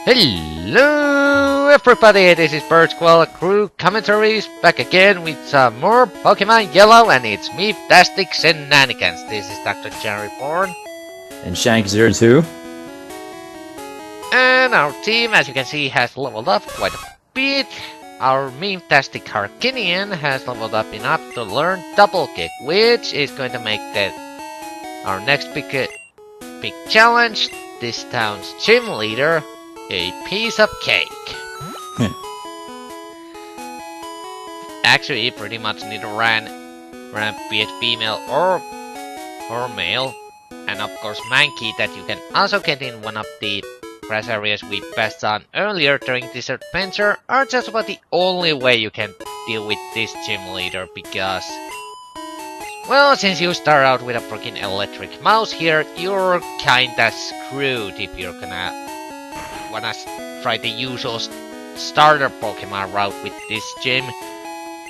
Hello everybody, this is Birch-Koala crew Commentaries back again with some more Pokemon Yellow, and it's me, Fantastic Shenanigans. This is DoctorJhonReborn. And Shank02. And our team, as you can see, has leveled up quite a bit. Our meme-tastic Harkinian has leveled up enough to learn Double Kick, which is going to make our next big challenge, this town's gym leader, a piece of cake. Actually, you pretty much need to run, be it female or male, and of course Mankey, that you can also get in one of the grass areas we passed on earlier during this adventure, are just about the only way you can deal with this gym leader, because, well, since you start out with a freaking electric mouse here, you're kinda screwed if you're wanna try the usual starter Pokemon route with this gym.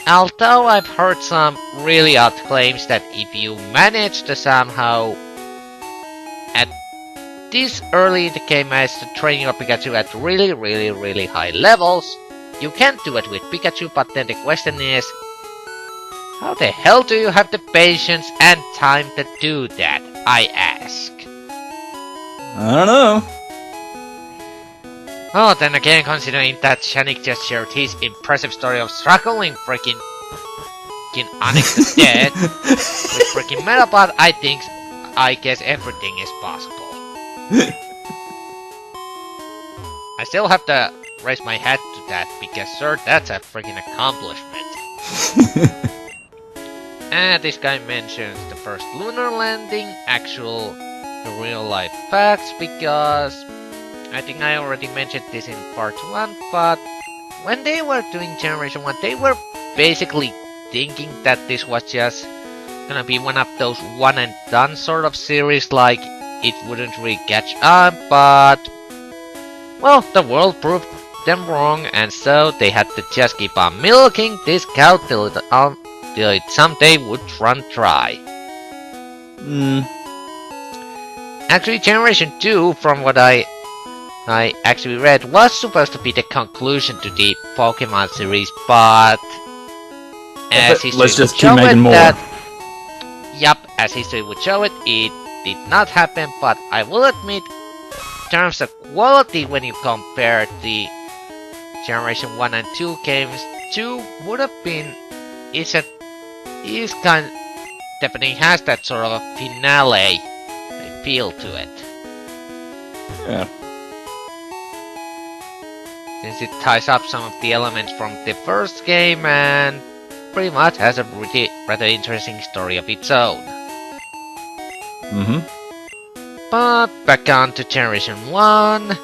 Although I've heard some really odd claims that if you manage to somehow at this early in the game manage to train your Pikachu at really high levels, you can do it with Pikachu, but then the question is, how the hell do you have the patience and time to do that, I ask? I don't know. Oh, then again, considering that Shanik just shared his impressive story of struggling freaking Onyx to death with freaking Metapod, I guess everything is possible. I still have to raise my hat to that, because sir, that's a freaking accomplishment. And this guy mentions the first lunar landing, actual real life facts, because I think I already mentioned this in part 1, but when they were doing Generation 1, they were basically thinking that this was just gonna be one of those one and done sort of series, like it wouldn't really catch up, but well, the world proved them wrong, and so they had to just keep on milking this cow till it someday would run dry. Actually, Generation 2, from what I actually read, was supposed to be the conclusion to the Pokemon series, but as history would show it, as history would show it, it did not happen. But I will admit, in terms of quality, when you compare the Generation 1 and 2 games, 2 would have been definitely has that sort of a finale feel to it. Yeah. Since it ties up some of the elements from the first game and pretty much has a rather interesting story of its own. But back on to Generation 1,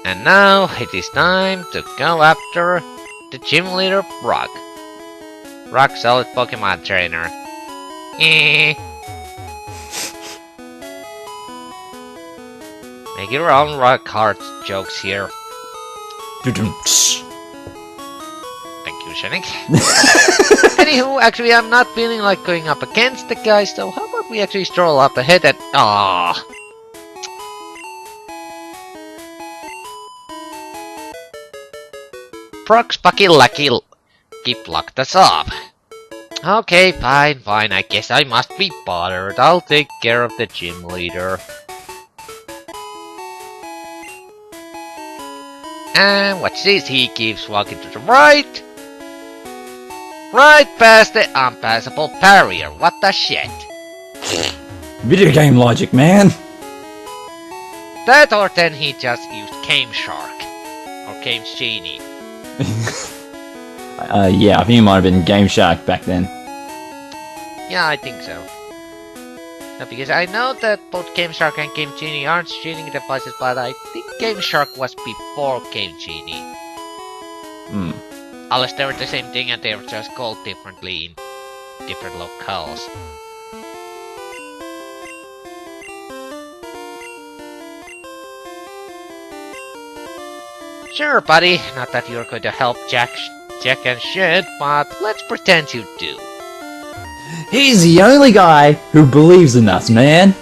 and now it is time to go after the gym leader Brock. Rock solid Pokemon trainer. Make your own rock hard jokes here. Thank you, Shanik. Anywho, actually, I'm not feeling like going up against the guy, so how about we actually stroll up ahead and... Aww. Brock's Bucky Lucky keep locked us up. Okay, fine, I guess I must be bothered. I'll take care of the gym leader. And watch this, he keeps walking to the right. Right past the unpassable barrier, what the shit? Video game logic, man. That, or then he just used Game Shark. Or Game Genie. Yeah, I think it might have been Game Shark back then. Yeah, I think so. No, because I know that both Game Shark and Game Genie aren't cheating devices, but I think Game Shark was before Game Genie. Unless they were the same thing and they were just called differently in different locales. Sure, buddy, not that you're going to help Jack and shit, but let's pretend you do. He's the only guy who believes in us, man.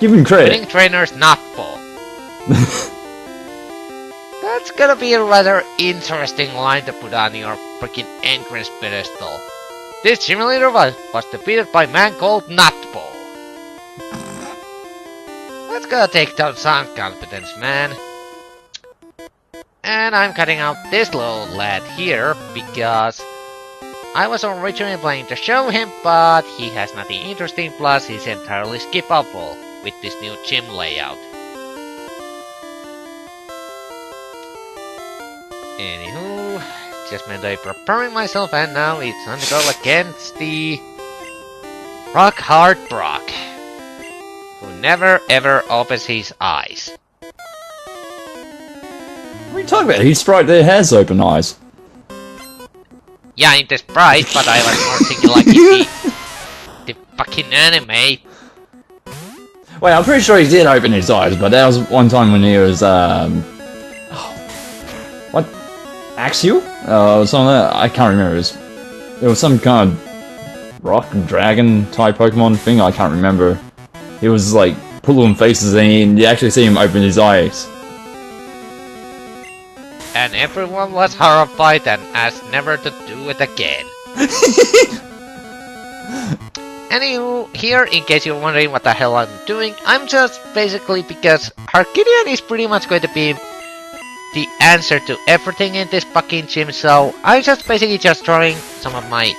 Give him credit. Winning trainers not full. That's gonna be a rather interesting line to put on your freaking entrance pedestal. This gym leader was defeated by a man called Nutball. That's gonna take down some confidence, man. And I'm cutting out this little lad here because I was originally planning to show him, but he has nothing interesting, plus he's entirely skippable with this new gym layout. Anywho, just mentally preparing myself, and now it's time to go against the rock hard Brock, who never ever opens his eyes. What are you talking about? His sprite there has open eyes. Yeah, in the sprite, but I was more thinking like in the fucking anime. Wait, I'm pretty sure he did open his eyes, but that was one time when he was, what? Axial? Something like that. I can't remember. It was some kind of rock dragon type Pokemon thing, I can't remember. He was like, pulling faces and you actually see him open his eyes. And everyone was horrified and asked never to do it again. Anywho, here, in case you're wondering what the hell I'm doing, I'm just basically, because Harkinian is pretty much going to be the answer to everything in this fucking gym, so I'm just basically just throwing some of my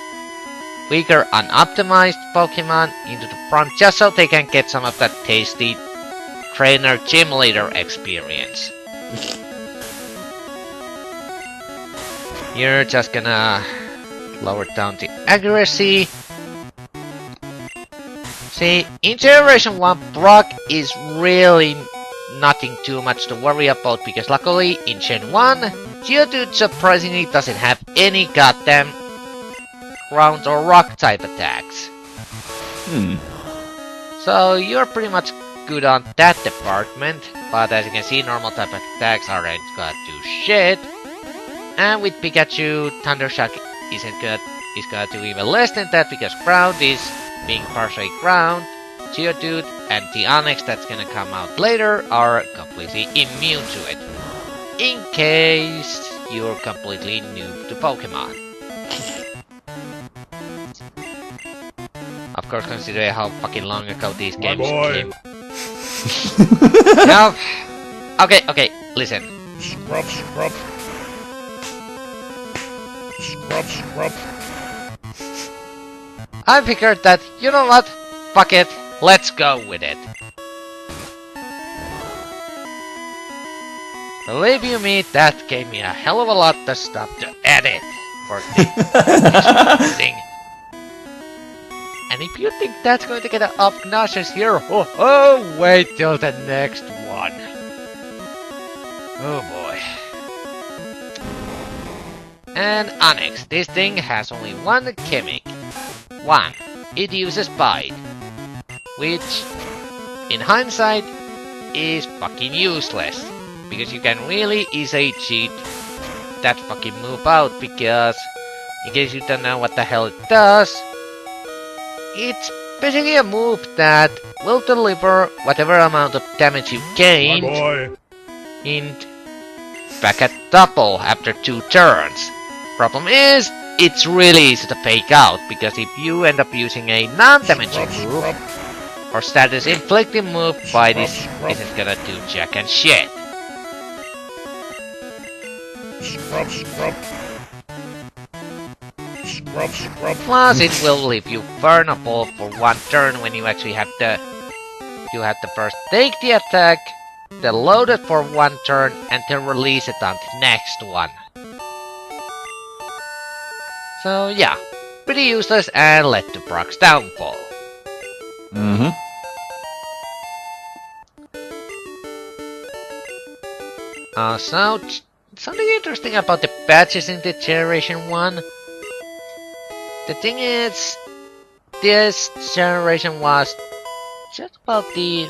weaker unoptimized Pokemon into the front just so they can get some of that tasty trainer gym leader experience. You're just gonna lower down the accuracy. See, in Generation 1, Brock is really nothing too much to worry about because luckily in Gen 1, Geodude surprisingly doesn't have any goddamn ground or rock type attacks. So you're pretty much good on that department, but as you can see, normal type attacks aren't gonna do shit. And with Pikachu, Thundershock is gonna do even less than that because ground is being partially ground. Geodude and the Onix that's gonna come out later are completely immune to it. In case you're completely new to Pokemon. Of course, considering how fucking long ago these games came. Now, okay, listen. Scrub. I figured that, you know what? Fuck it, let's go with it. Believe you me, that gave me a hell of a lot of stuff to edit for this thing. And if you think that's going to get obnoxious here, oh, wait till the next one. Oh boy. And Onix, this thing has only one gimmick. One, it uses Bite, which, in hindsight, is fucking useless, because you can really easily cheat that fucking move out, because, in case you don't know what the hell it does, it's basically a move that will deliver whatever amount of damage you gained in back at double after 2 turns. Problem is, it's really easy to fake out, because if you end up using a non-damaging move, or status inflicting move, by this isn't gonna do jack and shit. Plus, it will leave you vulnerable for 1 turn when you actually have to first take the attack, then load it for 1 turn, and then release it on the next one. So yeah, pretty useless and led to Brock's downfall. So, something interesting about the patches in the Generation 1. The thing is, this generation was just about the...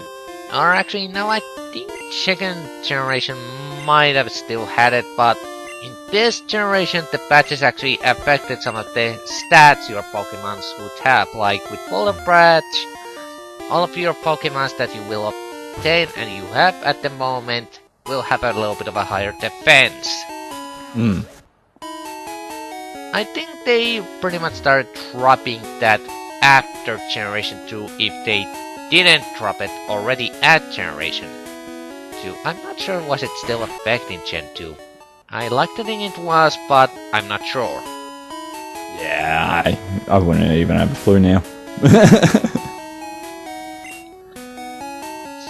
Or actually, no, I think second generation might have still had it, but in this generation, the patches actually affected some of the stats your Pokemons would have, like with Boulder Branch, all of your Pokemons that you will obtain and you have at the moment will have a little bit of a higher defense. Hmm. I think they pretty much started dropping that after Generation 2 if they didn't drop it already at Generation 2. I'm not sure was it still affecting Gen 2. I like to think it was, but I'm not sure. Yeah, I wouldn't even have a clue now.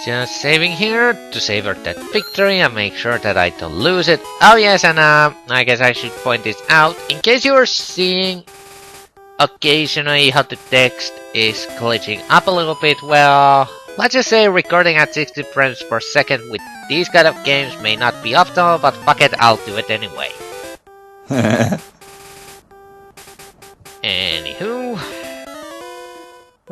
Just saving here to savor that victory and make sure that I don't lose it. Oh yes, and I guess I should point this out. In case you are seeing occasionally how the text is glitching up a little bit, well, let's just say recording at 60 frames per second with these kind of games may not be optimal, but fuck it, I'll do it anyway. Anywho...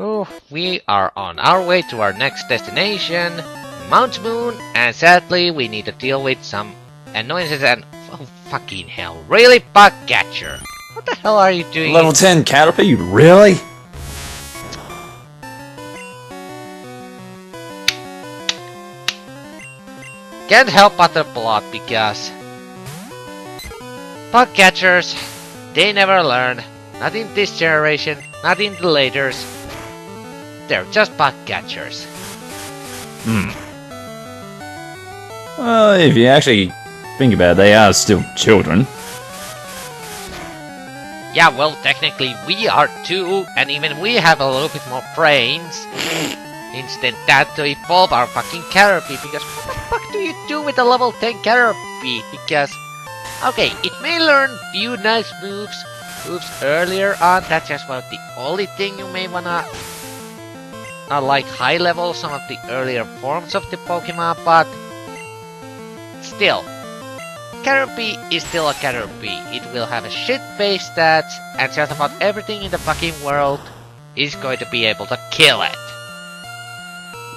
Oh, we are on our way to our next destination, Mount Moon, and sadly we need to deal with some annoyances and... Oh, fucking hell, really? Bugcatcher? What the hell are you doing? Level 10 Caterpie? Really? Can't help but applaud because... Bugcatchers, they never learn. Not in this generation, not in the laters. They're just bugcatchers. Hmm. Well, if you actually think about it, they are still children. Yeah, well, technically we are too, and even we have a little bit more brains. Instead that to evolve our fucking Caterpie, because what the fuck do you do with a level 10 Caterpie? Because, okay, it may learn few nice moves earlier on, that's just about the only thing you may wanna... like high level some of the earlier forms of the Pokemon, but still, Caterpie is still a Caterpie. It will have a shit base stats, and just about everything in the fucking world is going to be able to kill it.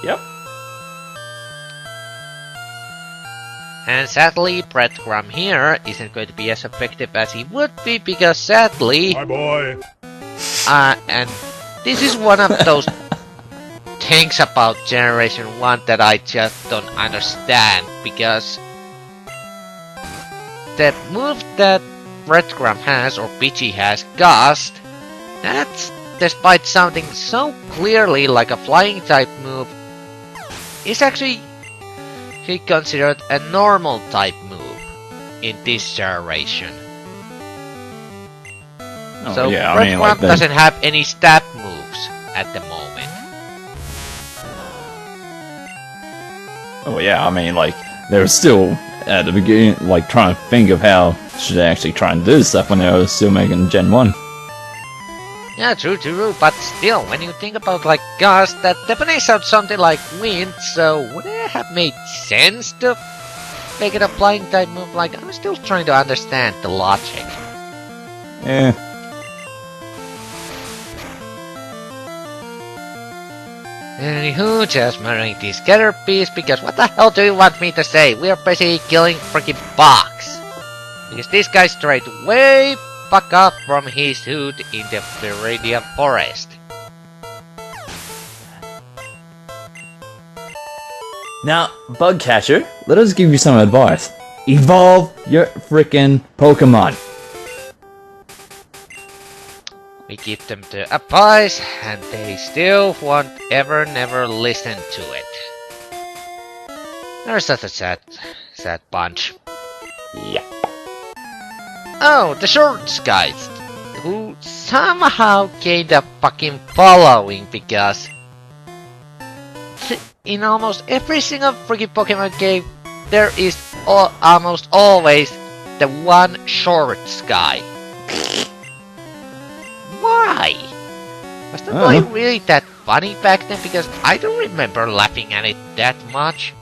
Yep. And sadly, Breadcrumb here isn't going to be as effective as he would be, because sadly... My boy! And this is one of those things about Generation 1 that I just don't understand, because the move that Breadcrumb has, or Pidgey has, Gust, that's, despite sounding so clearly like a flying type move, is actually considered a normal type move in this generation. Oh, So yeah, Breadcrumb like doesn't have any stab moves at the moment. Oh yeah, I mean, like, they were still at the beginning, like, trying to think of how should they actually try and do stuff when they were still making Gen 1. Yeah, true, but still, when you think about, like, Gust, that definitely sounds something like Wind, so would it have made sense to make it a flying type move? Like, I'm still trying to understand the logic. Yeah. Anywho, just murdering these Caterpies, because what the hell do you want me to say? We are basically killing freaking bugs. Because this guy strayed way fuck up from his hood in the Viridian Forest. Now, Bugcatcher, let us give you some advice. Evolve your frickin' Pokemon. We give them the advice, and they still won't ever never listen to it. They're such a sad bunch. Yeah. Oh, the shorts guys, who somehow gained a fucking following because in almost every single freaking Pokemon game, there is almost always the one shorts guy. Why? Was that like really that funny back then? Because I don't remember laughing at it that much.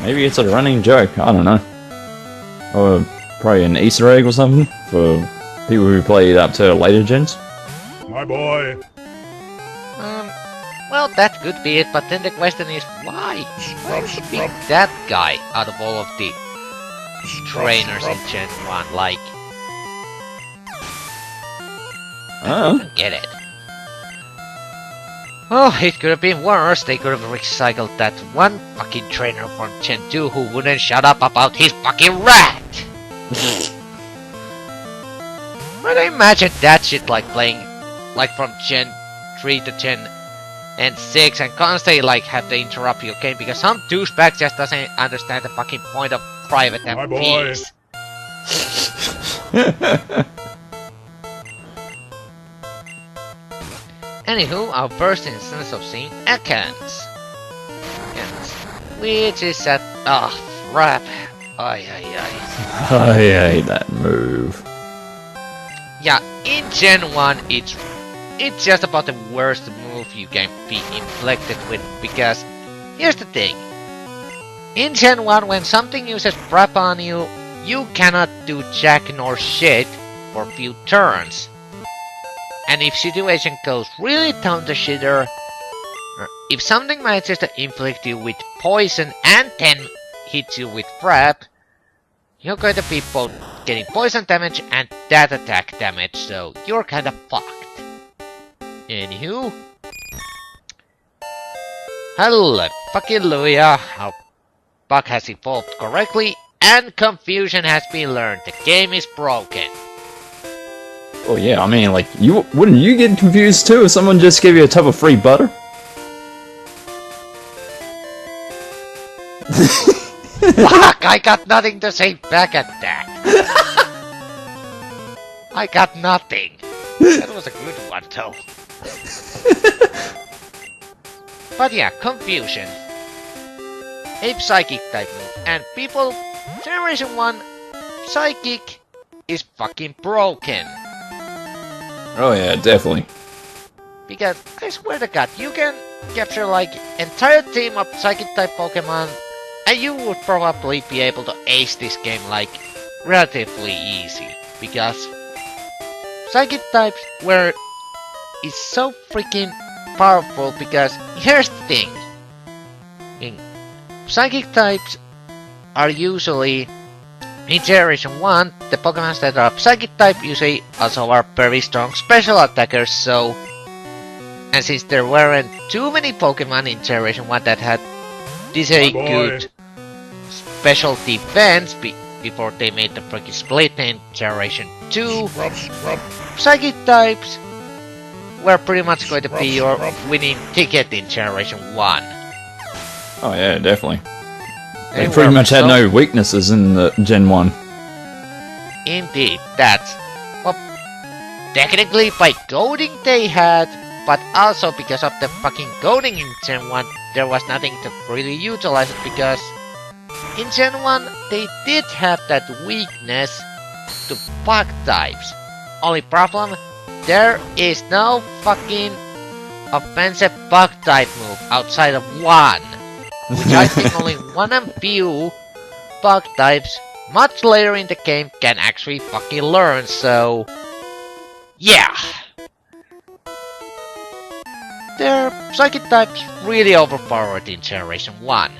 Maybe it's a running joke, I don't know. Or probably an Easter egg or something for people who played up to later gens. My boy! Well, that could be it, but then the question is, why? Why is he being that guy out of all of the trainers in Gen 1? Like, I don't get it. Oh, it could have been worse. They could have recycled that one fucking trainer from Gen 2 who wouldn't shut up about his fucking rat! But I imagine that shit like playing like from Gen 3 to Gen and 6 and constantly like have to interrupt your game because some douchebag just doesn't understand the fucking point of private and My boy. peace. Anywho, our first instance of seeing Ekans. Which is at... crap. I hate that move. Yeah, in Gen 1, it's just about the worst move you can be inflicted with, because here's the thing. In Gen 1, when something uses prep on you, you cannot do jack nor shit for a few turns. And if situation goes really down the shitter, if something manages to inflict you with poison and then hit you with prep, you're going to be both getting poison damage and that attack damage, so you're kinda fucked. Anywho, hallelujah, our bug has evolved correctly and confusion has been learned. The game is broken. Oh yeah, I mean, like, wouldn't you get confused too if someone just gave you a tub of free butter? Fuck, I got nothing to say back at that. I got nothing. That was a good one though. But yeah, confusion. A psychic type move, and people, Generation 1, psychic is fucking broken. Oh yeah, definitely. Because, I swear to god, you can capture like entire team of psychic type Pokemon and you would probably be able to ace this game like relatively easy. Because psychic types is so freaking powerful, because here's the thing. Psychic types are usually, in Generation 1, the Pokemon that are Psychic type usually also are very strong special attackers, so... And since there weren't too many Pokemon in Generation 1 that had this a good special defense before they made the freaking split in Generation 2, Psychic types were pretty much going to be your winning ticket in Generation 1. Oh yeah, definitely. They pretty much had no weaknesses in the Gen 1. Indeed, that's... Well, technically by goading they had, but also because of the fucking goading in Gen 1, there was nothing to really utilize it, because in Gen 1, they did have that weakness to bug types. Only problem, there is no fucking offensive bug type move outside of one. Which I think only one and few bug types much later in the game can actually fucking learn, so... Yeah! Their psychic types really overpowered in Generation 1.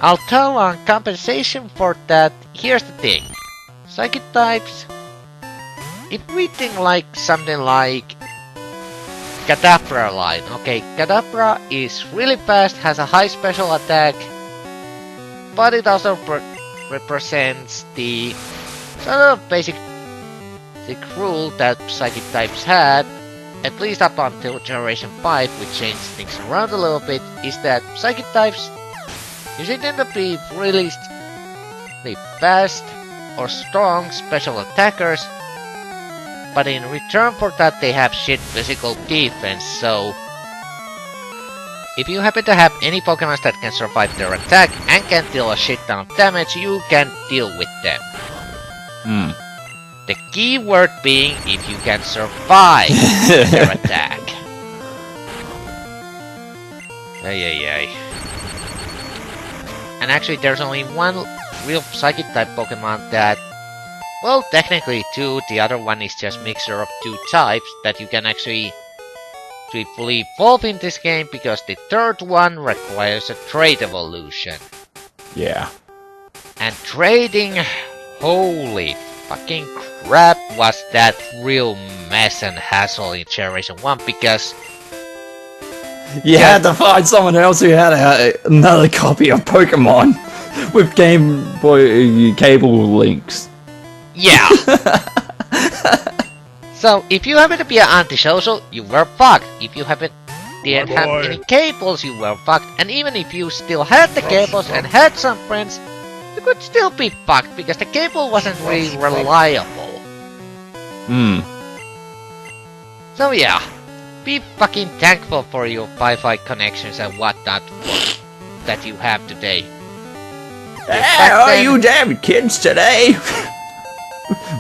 Although on compensation for that, here's the thing. Psychic types... If we think like something like Kadabra line, okay, Kadabra is really fast, has a high special attack, but it also represents the sort of basic rule that psychic types had, at least up until Generation 5, which changed things around a little bit, is that psychic types usually tend to be really fast or strong special attackers, but in return for that they have shit physical defense, so... If you happen to have any Pokemon that can survive their attack and can deal a shit ton of damage, you can deal with them. The key word being if you can survive their attack. Ay. And actually there's only one real Psychic type Pokemon that... Well, technically two, the other one is just mixture of two types that you can actually fully evolve in this game, because the third one requires a trade evolution. Yeah. And trading, holy fucking crap, was that real mess and hassle in Generation 1, because You had to find someone else who had another copy of Pokemon with Game Boy cable links. Yeah. So, if you happen to be an antisocial, you were fucked. If you didn't have any cables, you were fucked. And even if you still had the cables and had some friends, you could still be fucked because the cable wasn't really reliable. So yeah, be fucking thankful for your Wi-Fi connections and whatnot that you have today. How are you damn kids today?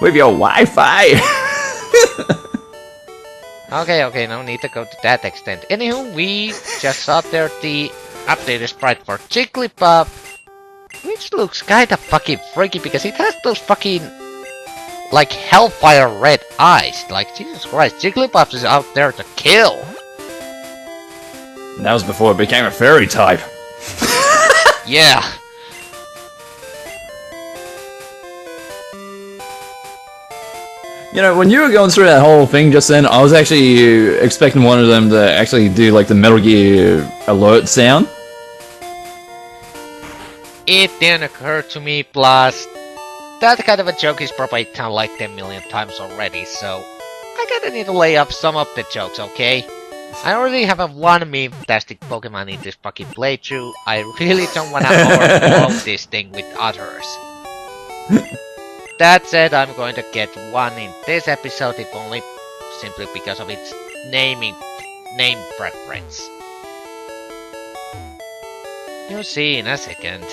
With your Wi-Fi. Okay, no need to go to that extent. Anywho, we just saw there the updated sprite for Jigglypuff, which looks kinda fucking freaky because it has those fucking like hellfire red eyes. Like, Jesus Christ, Jigglypuff is out there to kill. That was before it became a fairy type. Yeah. You know, when you were going through that whole thing just then, I was actually expecting one of them to actually do like the Metal Gear alert sound. It didn't occur to me, plus that kind of a joke is probably done like 10 million times already, so I kinda need to lay up some of the jokes, okay? I already have a one meme-tastic Pokemon in this fucking playthrough. I really don't wanna overflow this thing with others. That said, I'm going to get one in this episode, if only simply because of its name preference. You'll see in a second.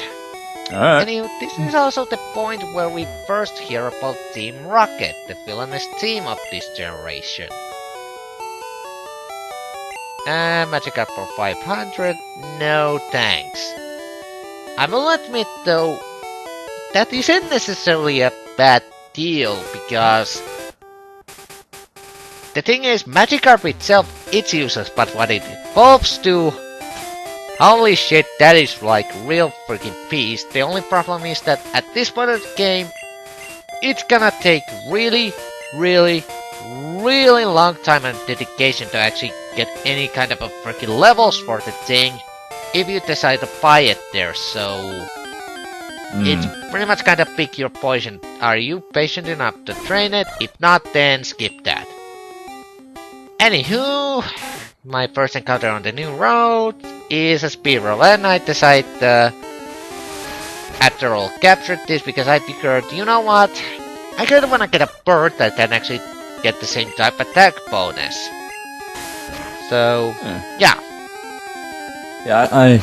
Alright. Anyway, this is also the point where we first hear about Team Rocket, the villainous team of this generation. Magikarp for 500? No thanks. I will admit though, that isn't necessarily a bad deal, because the thing is, Magikarp itself, it's useless, but what it evolves to, holy shit, that is like real freaking peace. The only problem is that at this point of the game, it's gonna take really long time and dedication to actually get any kind of a freaking levels for the thing if you decide to buy it there, so it's pretty much kinda pick your poison. Are you patient enough to train it? If not, then skip that. Anywho, my first encounter on the new road is a Spearow, and I decide after all captured this because I figured, you know what, I kinda wanna get a bird that can actually get the same type attack bonus. So, yeah. Yeah,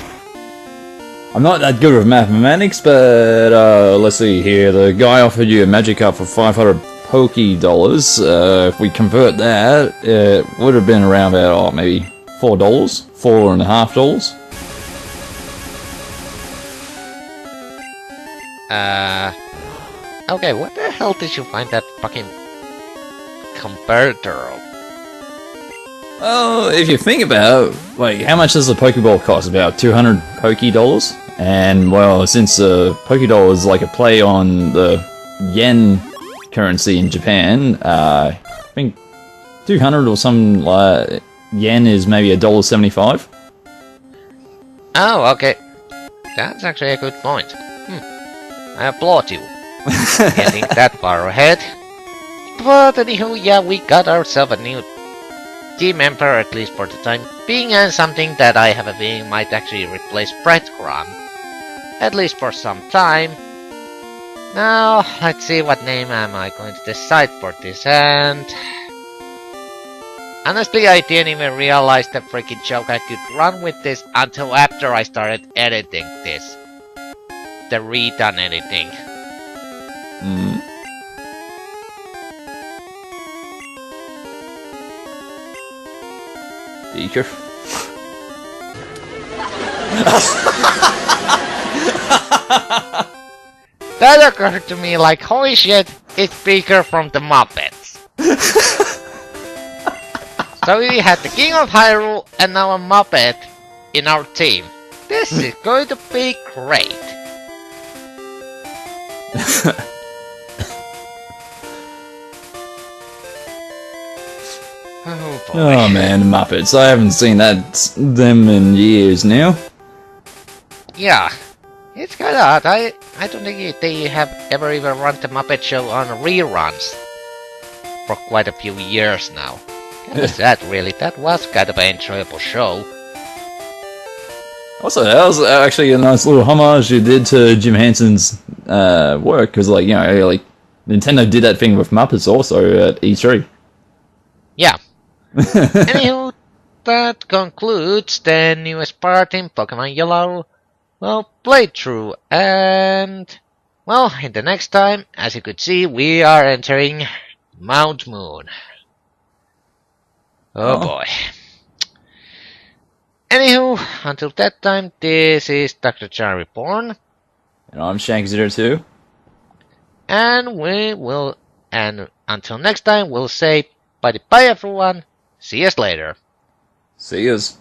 I'm not that good with mathematics, but let's see here. The guy offered you a Magikarp for 500 Poké dollars. If we convert that, it would have been around about maybe $4, $4.50. Okay, what the hell did you find that fucking comparator of? Well, if you think about it, like, how much does a Pokeball cost? About 200 Poké dollars? And, well, since Pokédoll is like a play on the yen currency in Japan, I think 200 or some yen is maybe $1.75. Oh, okay. That's actually a good point. I applaud you. Getting that far ahead. But anywho, yeah, we got ourselves a new team member, at least for the time being, and something that I have a feeling might actually replace Breadcrumb. At least for some time. Now, let's see what name am I going to decide for this, and honestly, I didn't even realize the freaking joke I could run with this until after I started editing this. The redone editing. Beaker. That occurred to me like, holy shit, it's Beaker from the Muppets. So we had the King of Hyrule and now a Muppet in our team. This is going to be great. Oh boy. Oh man, Muppets. I haven't seen them in years now. Yeah, it's kinda odd. I don't think they have ever even run the Muppet Show on reruns for quite a few years now. Kinda sad, really. That was kind of an enjoyable show. Also, that was actually a nice little homage you did to Jim Henson's work, because, like, you know, like, Nintendo did that thing with Muppets also at E3. Yeah. Anywho, that concludes the newest part in Pokemon Yellow, well, playthrough, and, well, in the next time, as you could see, we are entering Mount Moon. Oh boy. Anywho, until that time, this is DoctorJhonReborn. And I'm Shank02. And until next time, we'll say bye-bye everyone. See us later. See yous.